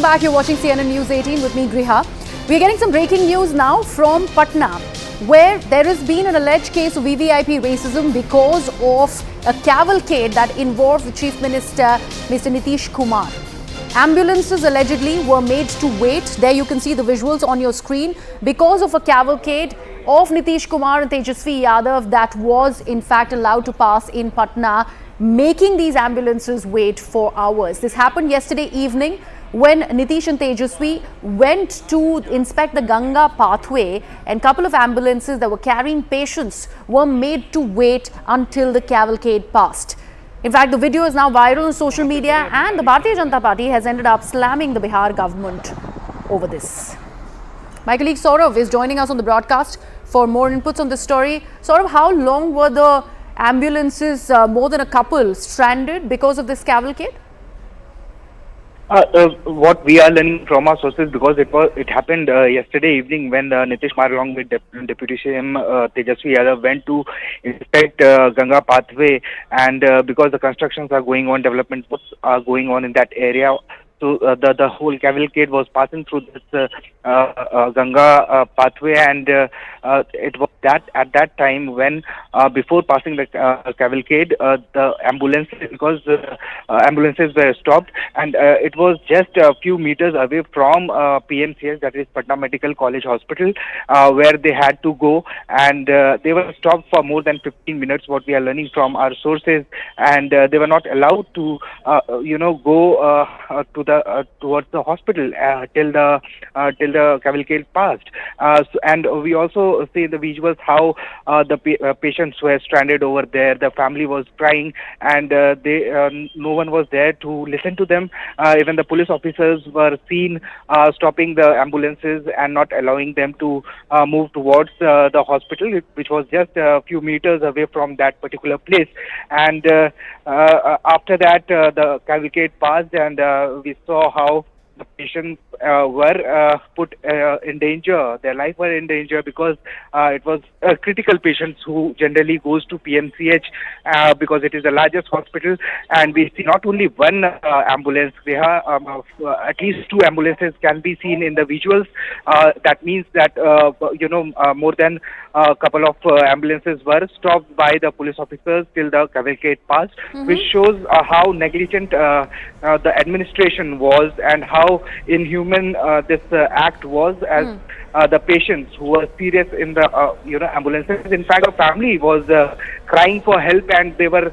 Back, you're watching CNN News 18 with me, Griha. We're getting some breaking news now from Patna, where there has been an alleged case of VVIP racism because of a cavalcade that involved the Chief Minister, Mr. Nitish Kumar. Ambulances allegedly were made to wait. There you can see the visuals on your screen because of a cavalcade of Nitish Kumar and Tejashwi Yadav that was in fact allowed to pass in Patna, making these ambulances wait for hours. This happened yesterday evening when Nitish and Tejashwi went to inspect the Ganga Pathway, and a couple of ambulances that were carrying patients were made to wait until the cavalcade passed. In fact, the video is now viral on social media, and the Bharatiya Janata Party has ended up slamming the Bihar government over this. My colleague Saurav is joining us on the broadcast for more inputs on this story. Saurav, how long were the ambulances, more than a couple, stranded because of this cavalcade? What we are learning from our sources, because it happened yesterday evening when Nitish Kumar along with Deputy CM Tejashwi Yadav went to inspect Ganga Pathway, and because the constructions are going on, development are going on in that area. So the whole cavalcade was passing through this Ganga Pathway, and it was at that time when before passing the cavalcade, the ambulances were stopped, and it was just a few meters away from PMCH, that is Patna Medical College Hospital, where they had to go, and they were stopped for more than 15 minutes. What we are learning from our sources, and they were not allowed to go towards the hospital till the cavalcade passed. And we also see the visuals how the patients were stranded over there. The family was crying, and no one was there to listen to them. Even the police officers were seen stopping the ambulances and not allowing them to move towards the hospital, which was just a few meters away from that particular place. And after that, the cavalcade passed, and we saw how the patients were put in danger. Their life were in danger because it was critical patients who generally goes to PMCH because it is the largest hospital, and we see not only one ambulance. There are at least two ambulances can be seen in the visuals. That means that more than a couple of ambulances were stopped by the police officers till the cavalcade passed, which shows how negligent the administration was and how inhuman this act was, as the patients who were serious in the ambulances. In fact, the family was crying for help, and they were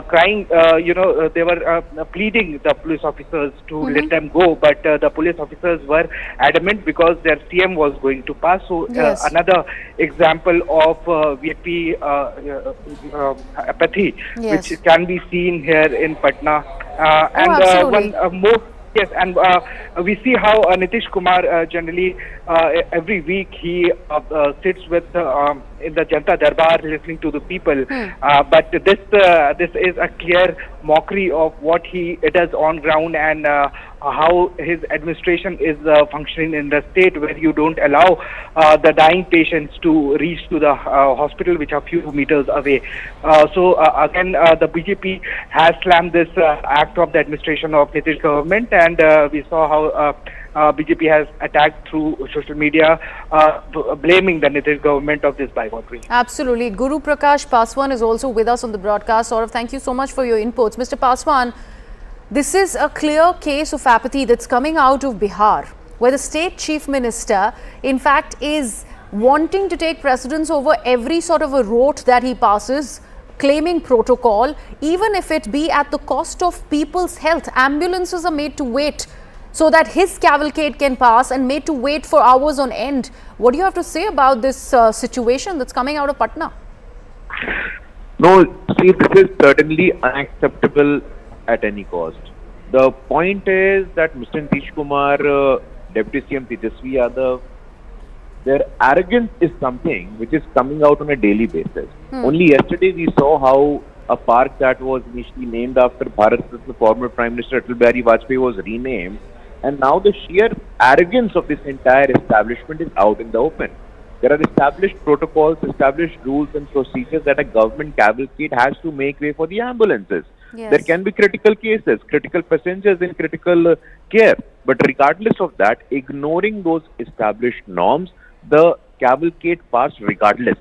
crying. They were pleading the police officers to let them go, but the police officers were adamant because their CM was going to pass. So another example of VIP apathy, which can be seen here in Patna. And one more. Yes, and we see how Nitish Kumar generally every week he sits with in the Janta Darbar listening to the people. But this is a clear mockery of what he does on ground, and how his administration is functioning in the state, where you don't allow the dying patients to reach to the hospital, which are few meters away. So again, the BJP has slammed this act of the administration of Nitish government, and we saw how BJP has attacked through social media, blaming the Nitish government of this bigotry. Absolutely. Guru Prakash Paswan is also with us on the broadcast. Saurav, thank you so much for your inputs. Mr. Paswan, this is a clear case of apathy that's coming out of Bihar, where the state chief minister, in fact, is wanting to take precedence over every sort of a route that he passes, claiming protocol, even if it be at the cost of people's health. Ambulances are made to wait so that his cavalcade can pass, and made to wait for hours on end. What do you have to say about this situation that's coming out of Patna? No, see, this is certainly unacceptable at any cost. The point is that Mr. Nitish Kumar, Deputy CM Tejashwi Yadav, their arrogance is something which is coming out on a daily basis. Only yesterday we saw how a park that was initially named after Bharat Ratna former Prime Minister Atal Bihari Vajpayee was renamed, and now the sheer arrogance of this entire establishment is out in the open. There are established protocols, established rules and procedures that a government cavalcade has to make way for the ambulances. Yes. There can be critical cases, critical passengers in critical care. But regardless of that, ignoring those established norms, the cavalcade passed regardless.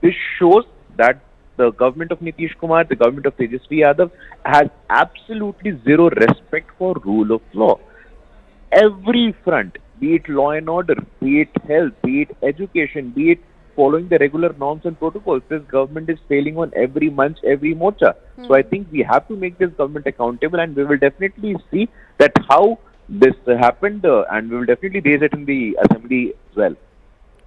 This shows that the government of Nitish Kumar, the government of Tejashwi Yadav has absolutely zero respect for rule of law. Every front, be it law and order, be it health, be it education, be it following the regular norms and protocols, this government is failing on every munch, every morcha. So I think we have to make this government accountable, and we will definitely see that how this happened, and we will definitely raise it in the assembly as well.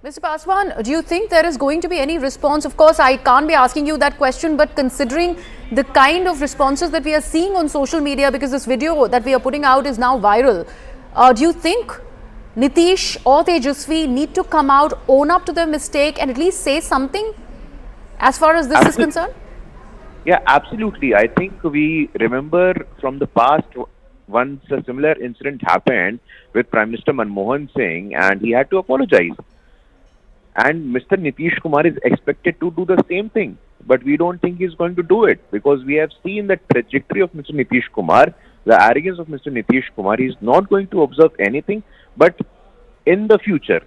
Mr. Paswan, do you think there is going to be any response? Of course, I can't be asking you that question, but considering the kind of responses that we are seeing on social media, because this video that we are putting out is now viral, do you think Nitish or Tejashwi need to come out, own up to their mistake, and at least say something as far as this is concerned? Yeah, absolutely. I think we remember from the past, once a similar incident happened with Prime Minister Manmohan Singh, and he had to apologize. And Mr. Nitish Kumar is expected to do the same thing. But we don't think he's going to do it, because we have seen the trajectory of Mr. Nitish Kumar, the arrogance of Mr. Nitish Kumar. He's not going to observe anything, but in the future,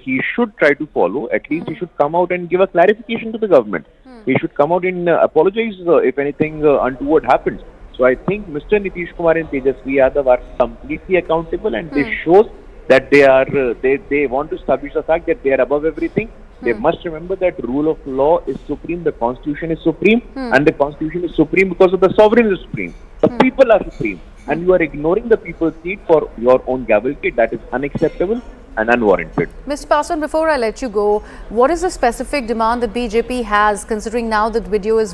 he should try to follow. At least he should come out and give a clarification to the government. He should come out and apologize if anything untoward happens. So I think Mr. Nitish Kumar and Tejashwi Yadav are completely accountable, and this shows that they want to establish the fact that they are above everything. They must remember that rule of law is supreme, the constitution is supreme, and the constitution is supreme because of the sovereign is supreme. The people are supreme, and you are ignoring the people's need for your own cavalcade. That is unacceptable and unwarranted. Mr. Paswan, before I let you go, what is the specific demand that BJP has, considering now that video is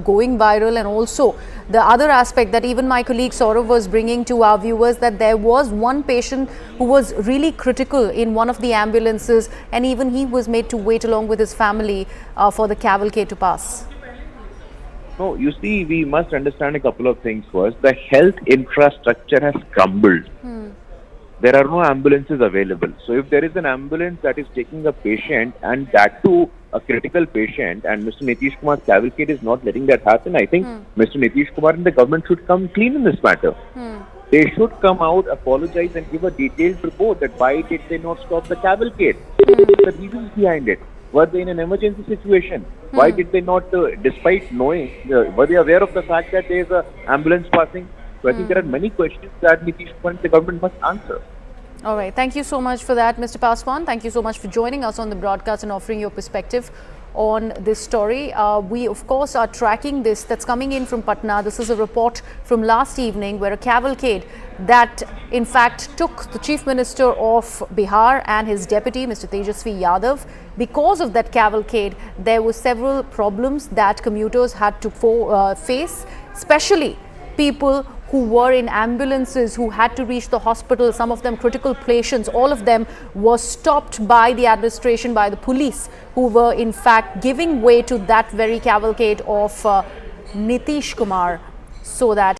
going viral, and also the other aspect that even my colleague Saurav was bringing to our viewers, that there was one patient who was really critical in one of the ambulances, and even he was made to wait along with his family for the cavalcade to pass? No, you see, we must understand a couple of things first. The health infrastructure has crumbled. There are no ambulances available. So if there is an ambulance that is taking a patient, and that too a critical patient, and Mr. Nitish Kumar's cavalcade is not letting that happen, I think Mr. Nitish Kumar and the government should come clean in this matter. They should come out, apologize, and give a detailed report that why did they not stop the cavalcade? The reasons behind it. Were they in an emergency situation? Why did they not, despite knowing, were they aware of the fact that there is an ambulance passing? So I think there are many questions that Nitish Kumar and the government must answer. All right. Thank you so much for that, Mr. Paswan. Thank you so much for joining us on the broadcast and offering your perspective on this story. We, of course, are tracking this that's coming in from Patna. This is a report from last evening where a cavalcade that, in fact, took the Chief Minister of Bihar and his deputy, Mr. Tejashwi Yadav. Because of that cavalcade, there were several problems that commuters had to face, especially people who were in ambulances, who had to reach the hospital, some of them critical patients. All of them were stopped by the administration, by the police, who were in fact giving way to that very cavalcade of Nitish Kumar, so that